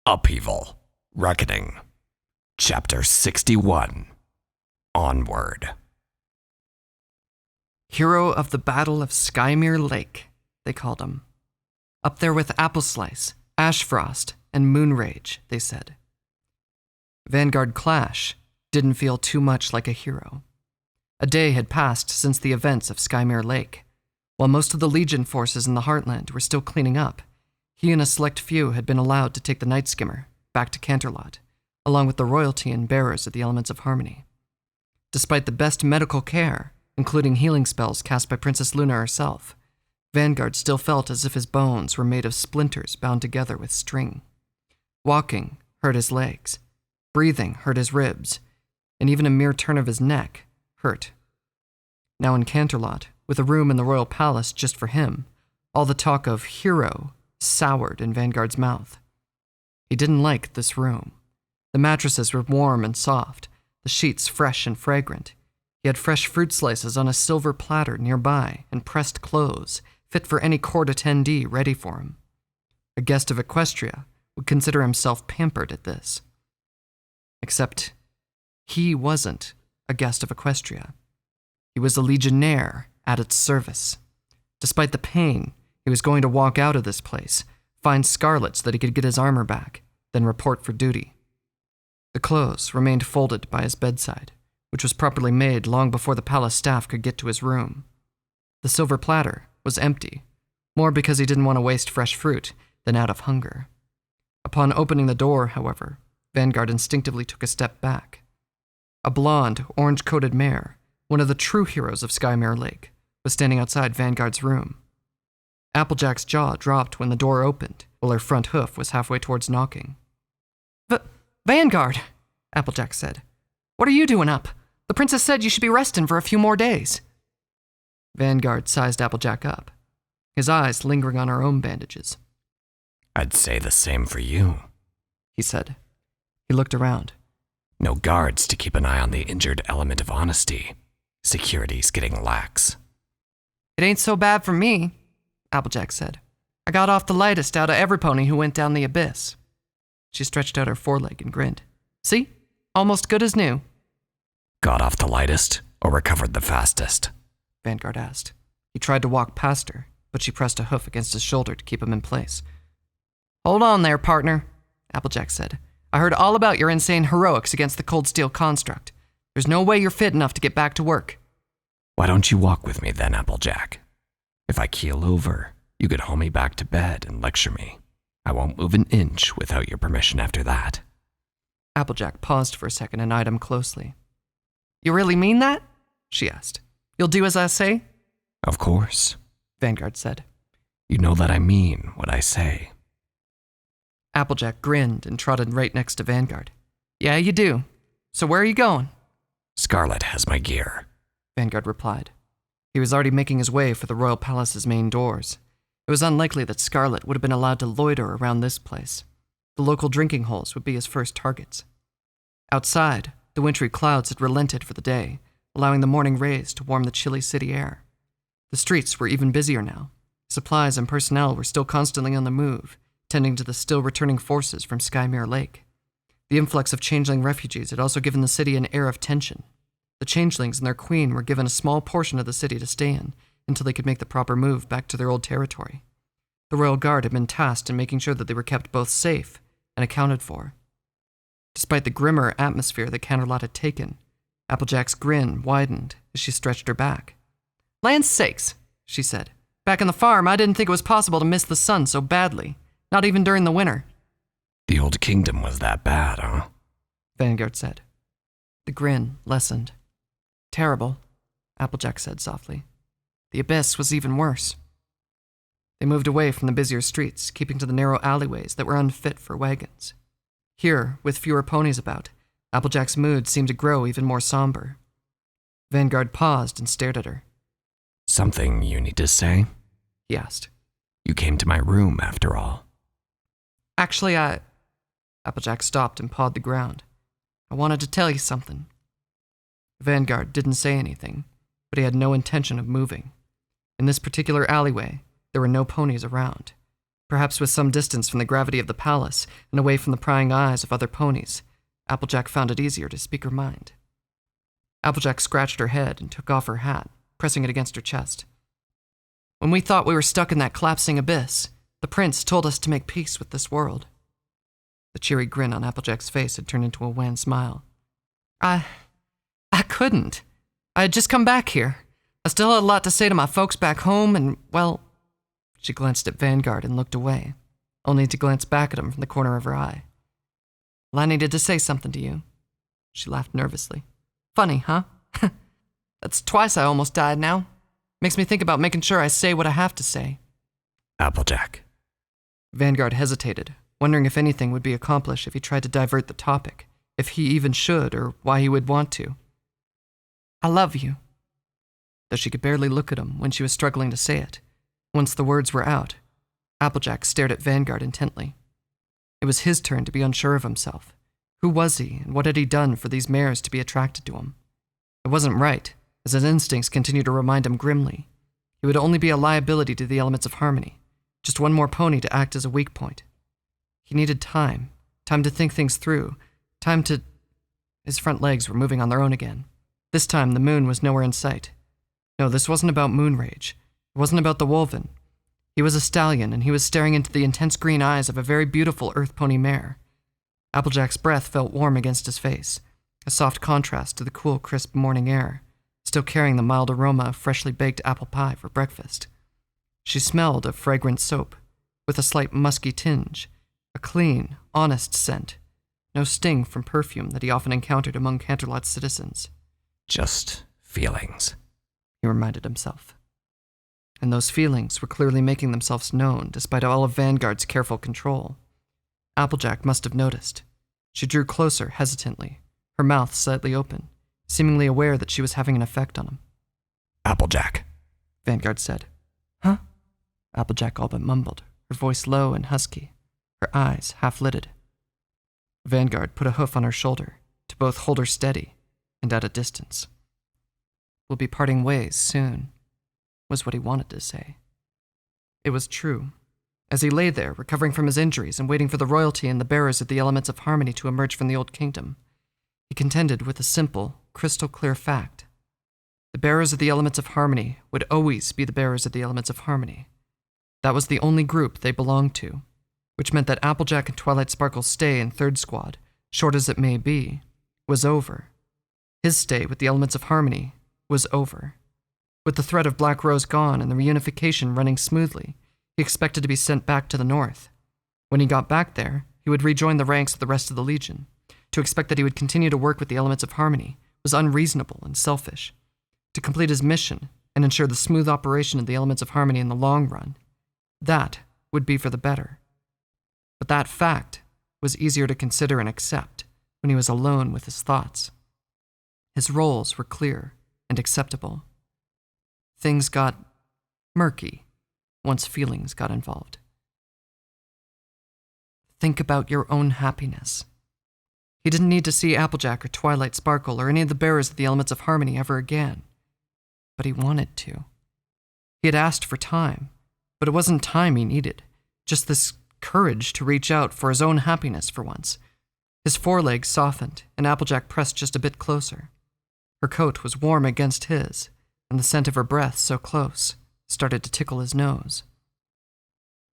Upheaval, Reckoning, Chapter 61, Onward. Hero of the Battle of Skymere Lake, they called him. Up there with Appleslice, Ashfrost, and Moonrage, they said. Vanguard Clash didn't feel too much like a hero. A day had passed since the events of Skymere Lake. While most of the Legion forces in the Heartland were still cleaning up, he and a select few had been allowed to take the Night Skimmer back to Canterlot, along with the royalty and bearers of the Elements of Harmony. Despite the best medical care, including healing spells cast by Princess Luna herself, Vanguard still felt as if his bones were made of splinters bound together with string. Walking hurt his legs, breathing hurt his ribs, and even a mere turn of his neck hurt. Now in Canterlot, with a room in the royal palace just for him, all the talk of hero soured in Vanguard's mouth. He didn't like this room. The mattresses were warm and soft, the sheets fresh and fragrant. He had fresh fruit slices on a silver platter nearby and pressed clothes, fit for any court attendee ready for him. A guest of Equestria would consider himself pampered at this. Except he wasn't a guest of Equestria. He was a legionnaire at its service. Despite the pain, he was going to walk out of this place, find Scarlet so that he could get his armor back, then report for duty. The clothes remained folded by his bedside, which was properly made long before the palace staff could get to his room. The silver platter was empty, more because he didn't want to waste fresh fruit than out of hunger. Upon opening the door, however, Vanguard instinctively took a step back. A blonde, orange-coated mare, one of the true heroes of Skymere Lake, was standing outside Vanguard's room. Applejack's jaw dropped when the door opened, while her front hoof was halfway towards knocking. Vanguard, Applejack said. What are you doing up? The princess said you should be resting for a few more days. Vanguard sized Applejack up, his eyes lingering on her own bandages. I'd say the same for you, he said. He looked around. No guards to keep an eye on the injured element of honesty. Security's getting lax. It ain't so bad for me, Applejack said. I got off the lightest out of every pony who went down the abyss. She stretched out her foreleg and grinned. See? Almost good as new. Got off the lightest or recovered the fastest? Vanguard asked. He tried to walk past her, but she pressed a hoof against his shoulder to keep him in place. Hold on there, partner, Applejack said. I heard all about your insane heroics against the cold steel construct. There's no way you're fit enough to get back to work. Why don't you walk with me then, Applejack? If I keel over, you could haul me back to bed and lecture me. I won't move an inch without your permission after that. Applejack paused for a second and eyed him closely. You really mean that? She asked. You'll do as I say? Of course, Vanguard said. You know that I mean what I say. Applejack grinned and trotted right next to Vanguard. Yeah, you do. So where are you going? Scarlet has my gear, Vanguard replied. He was already making his way for the royal palace's main doors. It was unlikely that Scarlet would have been allowed to loiter around this place. The local drinking holes would be his first targets. Outside, the wintry clouds had relented for the day, allowing the morning rays to warm the chilly city air. The streets were even busier now. Supplies and personnel were still constantly on the move, tending to the still returning forces from Skymere Lake. The influx of changeling refugees had also given the city an air of tension. The changelings and their queen were given a small portion of the city to stay in until they could make the proper move back to their old territory. The Royal Guard had been tasked in making sure that they were kept both safe and accounted for. Despite the grimmer atmosphere that Canterlot had taken, Applejack's grin widened as she stretched her back. Land's sakes, she said. Back on the farm, I didn't think it was possible to miss the sun so badly, not even during the winter. The old kingdom was that bad, huh? Vanguard said. The grin lessened. Terrible, Applejack said softly. The abyss was even worse. They moved away from the busier streets, keeping to the narrow alleyways that were unfit for wagons. Here, with fewer ponies about, Applejack's mood seemed to grow even more somber. Vanguard paused and stared at her. Something you need to say? He asked. You came to my room, after all. Actually, Applejack stopped and pawed the ground. I wanted to tell you something. Vanguard didn't say anything, but he had no intention of moving. In this particular alleyway, there were no ponies around. Perhaps with some distance from the gravity of the palace and away from the prying eyes of other ponies, Applejack found it easier to speak her mind. Applejack scratched her head and took off her hat, pressing it against her chest. When we thought we were stuck in that collapsing abyss, the prince told us to make peace with this world. The cheery grin on Applejack's face had turned into a wan smile. I couldn't. I had just come back here. I still had a lot to say to my folks back home, and, well... She glanced at Vanguard and looked away, only to glance back at him from the corner of her eye. Well, I needed to say something to you. She laughed nervously. Funny, huh? That's twice I almost died now. Makes me think about making sure I say what I have to say. Applejack. Vanguard hesitated, wondering if anything would be accomplished if he tried to divert the topic, if he even should, or why he would want to. I love you. Though she could barely look at him when she was struggling to say it, once the words were out, Applejack stared at Vanguard intently. It was his turn to be unsure of himself. Who was he, and what had he done for these mares to be attracted to him? It wasn't right, as his instincts continued to remind him grimly. He would only be a liability to the elements of harmony, just one more pony to act as a weak point. He needed time to think things through, time to... His front legs were moving on their own again. This time, the moon was nowhere in sight. No, this wasn't about moon rage. It wasn't about the Wolven. He was a stallion, and he was staring into the intense green eyes of a very beautiful earth pony mare. Applejack's breath felt warm against his face, a soft contrast to the cool, crisp morning air, still carrying the mild aroma of freshly baked apple pie for breakfast. She smelled of fragrant soap, with a slight musky tinge, a clean, honest scent, no sting from perfume that he often encountered among Canterlot's citizens. Just feelings, he reminded himself. And those feelings were clearly making themselves known despite all of Vanguard's careful control. Applejack must have noticed. She drew closer hesitantly, her mouth slightly open, seemingly aware that she was having an effect on him. Applejack, Vanguard said. Huh? Applejack all but mumbled, her voice low and husky, her eyes half-lidded. Vanguard put a hoof on her shoulder to both hold her steady and at a distance. We'll be parting ways soon, was what he wanted to say. It was true. As he lay there, recovering from his injuries and waiting for the royalty and the bearers of the elements of harmony to emerge from the old kingdom, he contended with a simple, crystal-clear fact. The bearers of the elements of harmony would always be the bearers of the elements of harmony. That was the only group they belonged to, which meant that Applejack and Twilight Sparkle's stay in Third Squad, short as it may be, was over. His stay with the elements of harmony was over. With the threat of Black Rose gone and the reunification running smoothly, he expected to be sent back to the north. When he got back there, he would rejoin the ranks of the rest of the Legion. To expect that he would continue to work with the elements of harmony was unreasonable and selfish. To complete his mission and ensure the smooth operation of the elements of harmony in the long run, that would be for the better. But that fact was easier to consider and accept when he was alone with his thoughts. His roles were clear and acceptable. Things got murky once feelings got involved. Think about your own happiness. He didn't need to see Applejack or Twilight Sparkle or any of the bearers of the elements of harmony ever again. But he wanted to. He had asked for time, but it wasn't time he needed, just this courage to reach out for his own happiness for once. His forelegs softened, and Applejack pressed just a bit closer. Her coat was warm against his, and the scent of her breath so close started to tickle his nose.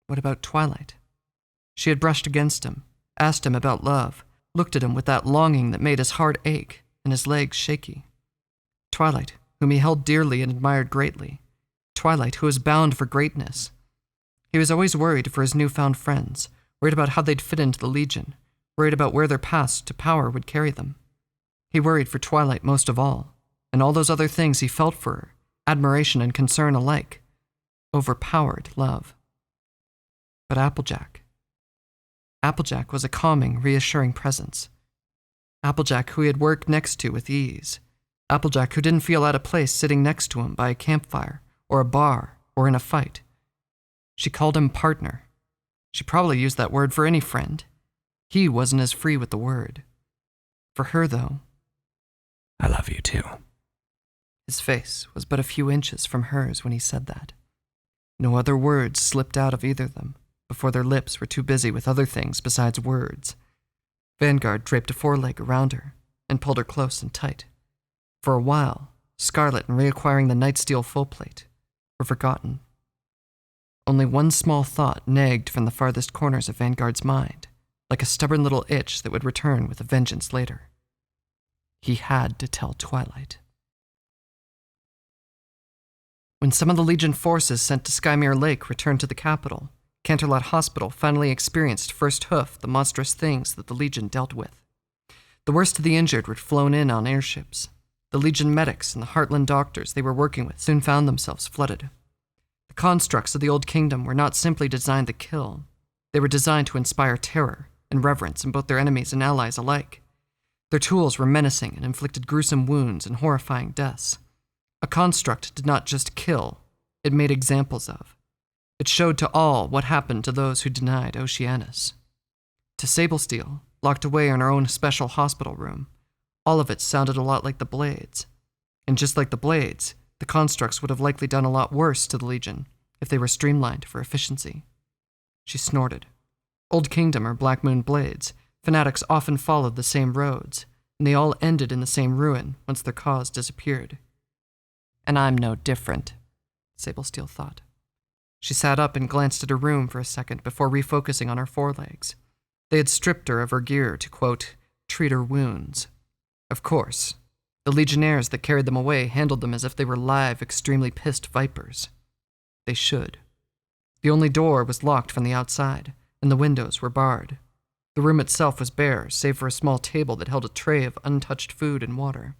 What about Twilight? She had brushed against him, asked him about love, looked at him with that longing that made his heart ache and his legs shaky. Twilight, whom he held dearly and admired greatly. Twilight, who was bound for greatness. He was always worried for his newfound friends, worried about how they'd fit into the Legion, worried about where their paths to power would carry them. He worried for Twilight most of all, and all those other things he felt for her, admiration and concern alike, overpowered love. But Applejack was a calming, reassuring presence. Applejack who he had worked next to with ease. Applejack who didn't feel out of place sitting next to him by a campfire, or a bar, or in a fight. She called him partner. She probably used that word for any friend. He wasn't as free with the word. For her, though, I love you too. His face was but a few inches from hers when he said that. No other words slipped out of either of them, before their lips were too busy with other things besides words. Vanguard draped a foreleg around her and pulled her close and tight. For a while, Scarlet and reacquiring the Nightsteel full plate were forgotten. Only one small thought nagged from the farthest corners of Vanguard's mind, like a stubborn little itch that would return with a vengeance later. He had to tell Twilight. When some of the Legion forces sent to Skymere Lake returned to the capital, Canterlot Hospital finally experienced first hoof the monstrous things that the Legion dealt with. The worst of the injured were flown in on airships. The Legion medics and the Heartland doctors they were working with soon found themselves flooded. The constructs of the Old Kingdom were not simply designed to kill. They were designed to inspire terror and reverence in both their enemies and allies alike. Their tools were menacing and inflicted gruesome wounds and horrifying deaths. A construct did not just kill, it made examples of. It showed to all what happened to those who denied Oceanus. To Sable Steel, locked away in her own special hospital room, all of it sounded a lot like the Blades. And just like the Blades, the constructs would have likely done a lot worse to the Legion if they were streamlined for efficiency. She snorted. Old Kingdom or Black Moon Blades, fanatics often followed the same roads, and they all ended in the same ruin once their cause disappeared. And I'm no different, Sable Steel thought. She sat up and glanced at her room for a second before refocusing on her forelegs. They had stripped her of her gear to, quote, treat her wounds. Of course, the Legionnaires that carried them away handled them as if they were live, extremely pissed vipers. They should. The only door was locked from the outside, and the windows were barred. The room itself was bare, save for a small table that held a tray of untouched food and water.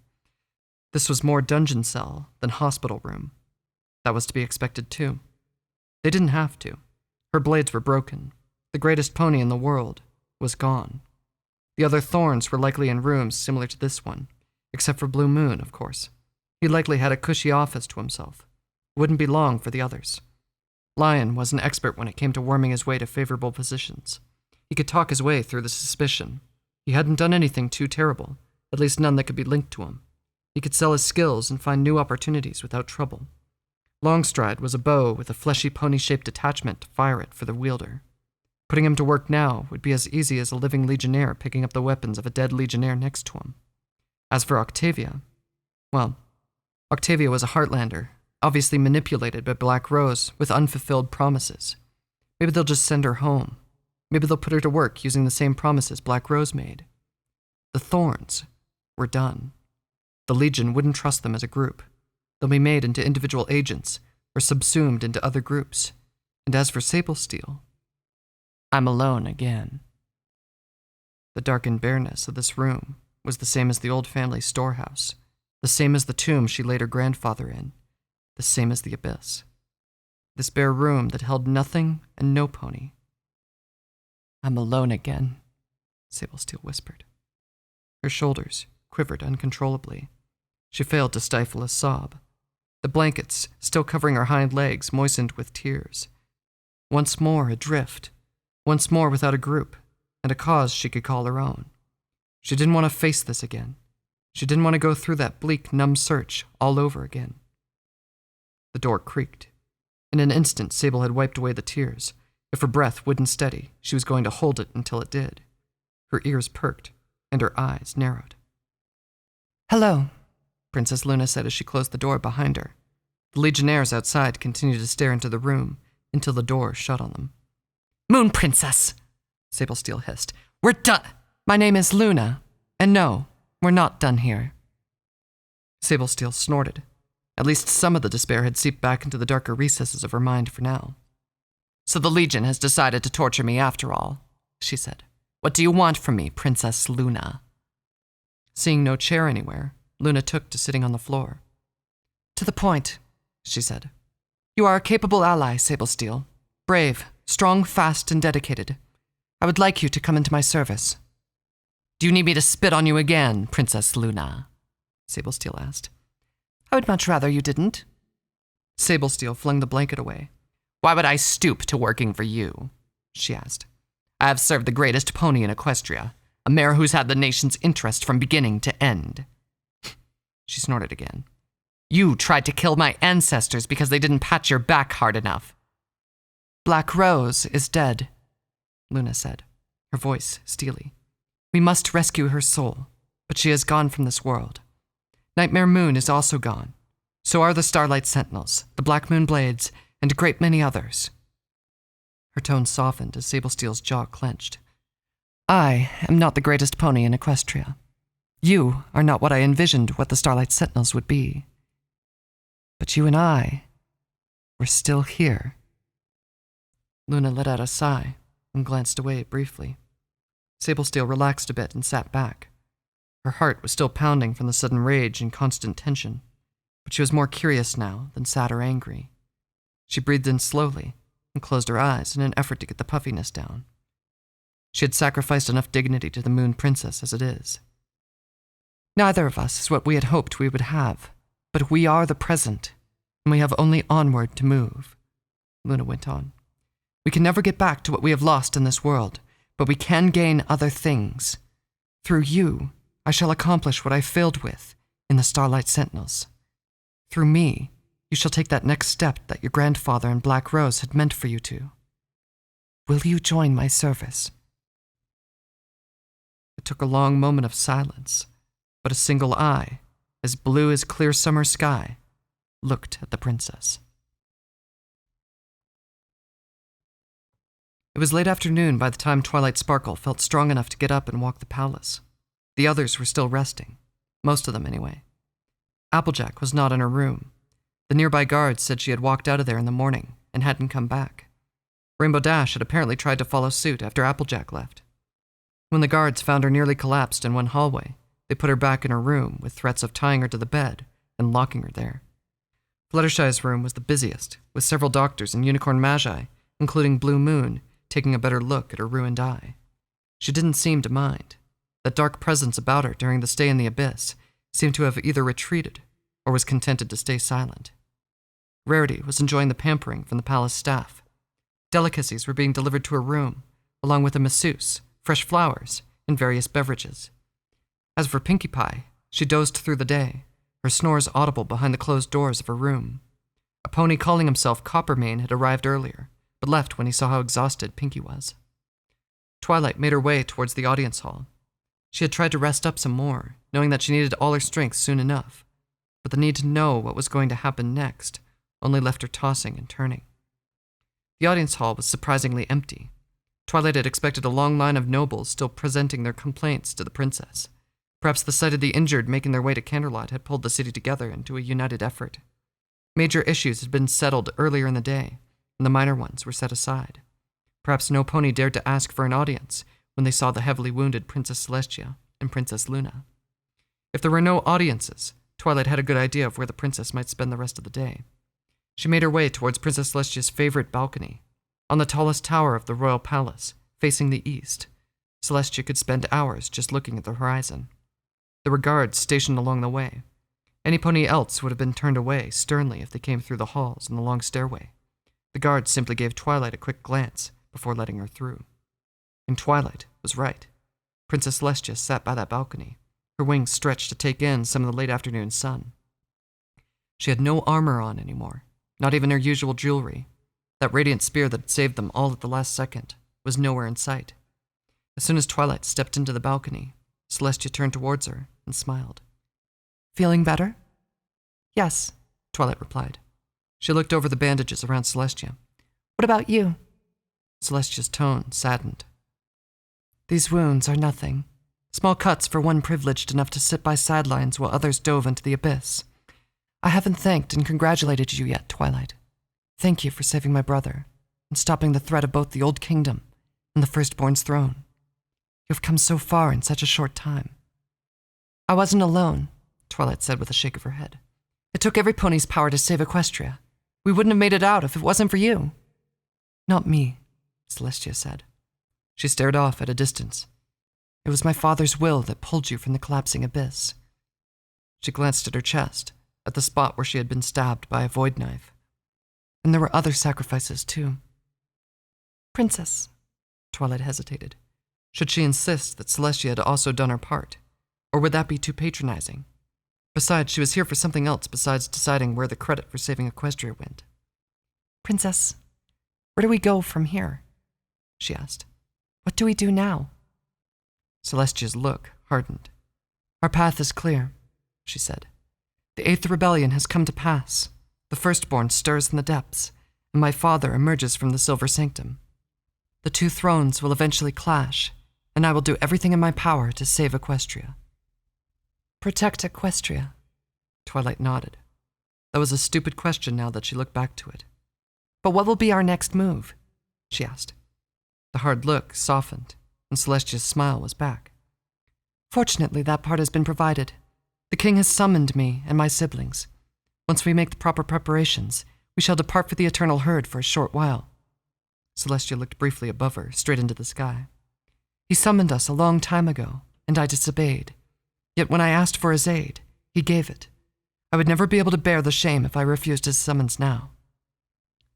This was more dungeon cell than hospital room. That was to be expected too. They didn't have to. Her blades were broken. The greatest pony in the world was gone. The other Thorns were likely in rooms similar to this one, except for Blue Moon, of course. He likely had a cushy office to himself. It wouldn't be long for the others. Lion was an expert when it came to worming his way to favorable positions. He could talk his way through the suspicion. He hadn't done anything too terrible, at least none that could be linked to him. He could sell his skills and find new opportunities without trouble. Longstride was a bow with a fleshy pony-shaped attachment to fire it for the wielder. Putting him to work now would be as easy as a living Legionnaire picking up the weapons of a dead Legionnaire next to him. As for Octavia, well, Octavia was a Heartlander, obviously manipulated by Black Rose with unfulfilled promises. Maybe they'll just send her home. Maybe they'll put her to work using the same promises Black Rose made. The Thorns were done. The Legion wouldn't trust them as a group. They'll be made into individual agents or subsumed into other groups. And as for Sable Steel, I'm alone again. The darkened bareness of this room was the same as the old family storehouse, the same as the tomb she laid her grandfather in, the same as the abyss. This bare room that held nothing and no pony. I'm alone again, Sable Steel whispered. Her shoulders quivered uncontrollably. She failed to stifle a sob. The blankets, still covering her hind legs, moistened with tears. Once more adrift. Once more without a group, and a cause she could call her own. She didn't want to face this again. She didn't want to go through that bleak, numb search all over again. The door creaked. In an instant, Sable had wiped away the tears. If her breath wouldn't steady, she was going to hold it until it did. Her ears perked, and her eyes narrowed. Hello, Princess Luna said as she closed the door behind her. The Legionnaires outside continued to stare into the room until the door shut on them. Moon Princess, Sable Steel hissed. We're done. My name is Luna, and no, we're not done here. Sable Steel snorted. At least some of the despair had seeped back into the darker recesses of her mind for now. So the Legion has decided to torture me after all, she said. What do you want from me, Princess Luna? Seeing no chair anywhere, Luna took to sitting on the floor. To the point, she said. You are a capable ally, Sable Steel. Brave, strong, fast, and dedicated. I would like you to come into my service. Do you need me to spit on you again, Princess Luna? Sable Steel asked. I would much rather you didn't. Sable Steel flung the blanket away. Why would I stoop to working for you? She asked. I have served the greatest pony in Equestria, a mare who's had the nation's interest from beginning to end. She snorted again. You tried to kill my ancestors because they didn't pat your back hard enough. Black Rose is dead, Luna said, her voice steely. We must rescue her soul, but she has gone from this world. Nightmare Moon is also gone. So are the Starlight Sentinels, the Black Moon Blades, and a great many others. Her tone softened as Sable Steel's jaw clenched. I am not the greatest pony in Equestria. You are not what I envisioned what the Starlight Sentinels would be. But you and I, we're still here. Luna let out a sigh and glanced away briefly. Sable Steel relaxed a bit and sat back. Her heart was still pounding from the sudden rage and constant tension, but she was more curious now than sad or angry. She breathed in slowly and closed her eyes in an effort to get the puffiness down. She had sacrificed enough dignity to the Moon Princess as it is. Neither of us is what we had hoped we would have, but we are the present, and we have only onward to move, Luna went on. We can never get back to what we have lost in this world, but we can gain other things. Through you, I shall accomplish what I failed with in the Starlight Sentinels. Through me, you shall take that next step that your grandfather and Black Rose had meant for you to. Will you join my service? It took a long moment of silence, but a single eye, as blue as clear summer sky, looked at the princess. It was late afternoon by the time Twilight Sparkle felt strong enough to get up and walk the palace. The others were still resting, most of them anyway. Applejack was not in her room. The nearby guards said she had walked out of there in the morning and hadn't come back. Rainbow Dash had apparently tried to follow suit after Applejack left. When the guards found her nearly collapsed in one hallway, they put her back in her room with threats of tying her to the bed and locking her there. Fluttershy's room was the busiest, with several doctors and unicorn magi, including Blue Moon, taking a better look at her ruined eye. She didn't seem to mind. That dark presence about her during the stay in the Abyss seemed to have either retreated or was contented to stay silent. Rarity was enjoying the pampering from the palace staff. Delicacies were being delivered to her room, along with a masseuse, fresh flowers, and various beverages. As for Pinkie Pie, she dozed through the day, her snores audible behind the closed doors of her room. A pony calling himself Coppermane had arrived earlier, but left when he saw how exhausted Pinkie was. Twilight made her way towards the audience hall. She had tried to rest up some more, knowing that she needed all her strength soon enough, but the need to know what was going to happen next only left her tossing and turning. The audience hall was surprisingly empty. Twilight had expected a long line of nobles still presenting their complaints to the princess. Perhaps the sight of the injured making their way to Canterlot had pulled the city together into a united effort. Major issues had been settled earlier in the day, and the minor ones were set aside. Perhaps no pony dared to ask for an audience when they saw the heavily wounded Princess Celestia and Princess Luna. If there were no audiences, Twilight had a good idea of where the princess might spend the rest of the day. She made her way towards Princess Celestia's favorite balcony. On the tallest tower of the royal palace, facing the east, Celestia could spend hours just looking at the horizon. There were guards stationed along the way. Any pony else would have been turned away sternly if they came through the halls and the long stairway. The guards simply gave Twilight a quick glance before letting her through. And Twilight was right. Princess Celestia sat by that balcony, her wings stretched to take in some of the late afternoon sun. She had no armor on anymore, not even her usual jewelry. That radiant spear that had saved them all at the last second was nowhere in sight. As soon as Twilight stepped into the balcony, Celestia turned towards her and smiled. Feeling better? Yes, Twilight replied. She looked over the bandages around Celestia. What about you? Celestia's tone saddened. These wounds are nothing. Small cuts for one privileged enough to sit by sidelines while others dove into the abyss. I haven't thanked and congratulated you yet, Twilight. Thank you for saving my brother and stopping the threat of both the Old Kingdom and the Firstborn's throne. You have come so far in such a short time. I wasn't alone, Twilight said with a shake of her head. It took every pony's power to save Equestria. We wouldn't have made it out if it wasn't for you. Not me, Celestia said. She stared off at a distance. It was my father's will that pulled you from the collapsing abyss. She glanced at her chest, at the spot where she had been stabbed by a void knife. And there were other sacrifices, too. Princess, Twilight hesitated. Should she insist that Celestia had also done her part? Or would that be too patronizing? Besides, she was here for something else besides deciding where the credit for saving Equestria went. Princess, Where do we go from here? She asked. What do we do now? Celestia's look hardened. Our path is clear, she said. The 8th rebellion has come to pass. The firstborn stirs in the depths, and my father emerges from the Silver Sanctum. The 2 thrones will eventually clash, and I will do everything in my power to save Equestria. Protect Equestria, Twilight nodded. That was a stupid question now that she looked back to it. But what will be our next move? She asked. The hard look softened, and Celestia's smile was back. Fortunately, that part has been provided. The king has summoned me and my siblings. Once we make the proper preparations, we shall depart for the eternal herd for a short while. Celestia looked briefly above her, straight into the sky. He summoned us a long time ago, and I disobeyed. Yet when I asked for his aid, he gave it. I would never be able to bear the shame if I refused his summons now.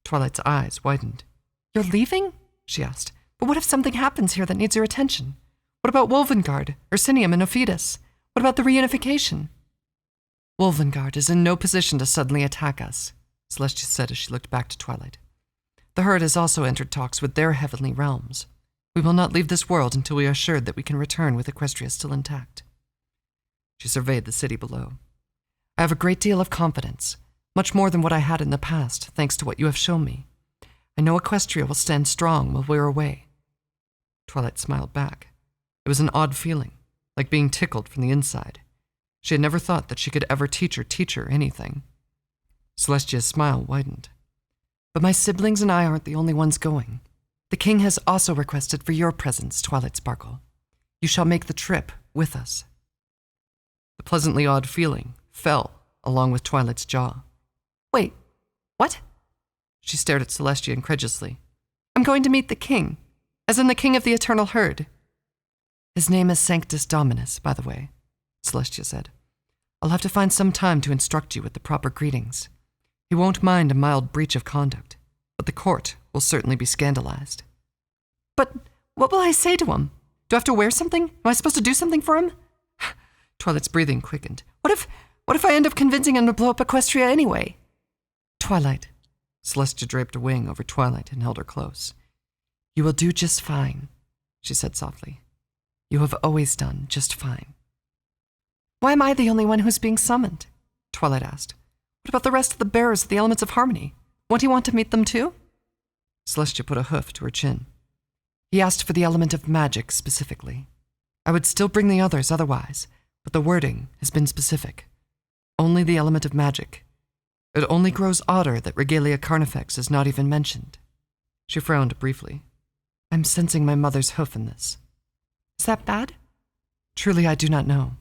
Twilight's eyes widened. You're leaving? She asked. But what if something happens here that needs your attention? What about Wolvengard, Ursinium, and Ophidus? What about the reunification? Wolvengard is in no position to suddenly attack us, Celestia said as she looked back to Twilight. The herd has also entered talks with their heavenly realms. We will not leave this world until we are assured that we can return with Equestria still intact. She surveyed the city below. I have a great deal of confidence, much more than what I had in the past, thanks to what you have shown me. I know Equestria will stand strong while we're away. Twilight smiled back. It was an odd feeling, like being tickled from the inside. She had never thought that she could ever teach her anything. Celestia's smile widened. But my siblings and I aren't the only ones going. The king has also requested for your presence, Twilight Sparkle. You shall make the trip with us. The pleasantly odd feeling fell along with Twilight's jaw. Wait, what? She stared at Celestia incredulously. I'm going to meet the king, as in the king of the eternal herd. His name is Sanctus Dominus, by the way, Celestia said. I'll have to find some time to instruct you with the proper greetings. He won't mind a mild breach of conduct, but the court will certainly be scandalized. But what will I say to him? Do I have to wear something? Am I supposed to do something for him? Twilight's breathing quickened. What if I end up convincing him to blow up Equestria anyway? Twilight. Celestia draped a wing over Twilight and held her close. You will do just fine, she said softly. You have always done just fine. Why am I the only one who's being summoned? Twilight asked. What about the rest of the bearers of the elements of harmony? Won't he want to meet them too? Celestia put a hoof to her chin. He asked for the element of magic specifically. I would still bring the others otherwise, but the wording has been specific. Only the element of magic. It only grows odder that Regalia Carnifex is not even mentioned. She frowned briefly. I'm sensing my mother's hoof in this. Is that bad? Truly, I do not know.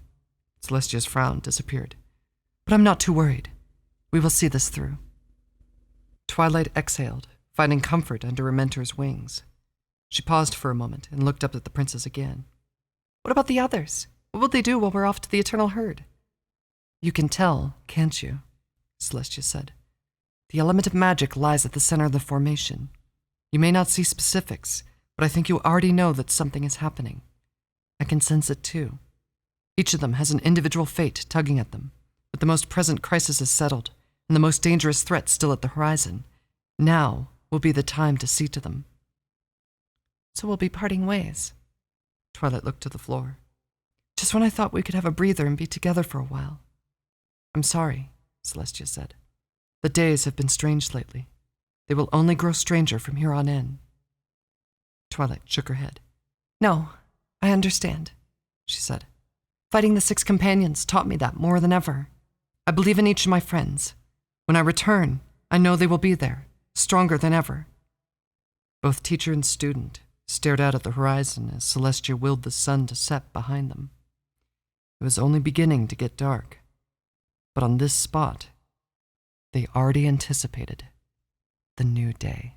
Celestia's frown disappeared. But I'm not too worried. We will see this through. Twilight exhaled, finding comfort under her mentor's wings. She paused for a moment and looked up at the princess again. What about the others? What will they do while we're off to the eternal herd? You can tell, can't you? Celestia said. The element of magic lies at the center of the formation. You may not see specifics, but I think you already know that something is happening. I can sense it too. Each of them has an individual fate tugging at them, but the most present crisis is settled, and the most dangerous threat still at the horizon. Now will be the time to see to them. So we'll be parting ways. Twilight looked to the floor. Just when I thought we could have a breather and be together for a while. I'm sorry, Celestia said. The days have been strange lately. They will only grow stranger from here on in. Twilight shook her head. No, I understand, she said. Fighting the 6 companions taught me that more than ever. I believe in each of my friends. When I return, I know they will be there, stronger than ever. Both teacher and student stared out at the horizon as Celestia willed the sun to set behind them. It was only beginning to get dark, but on this spot, they already anticipated the new day.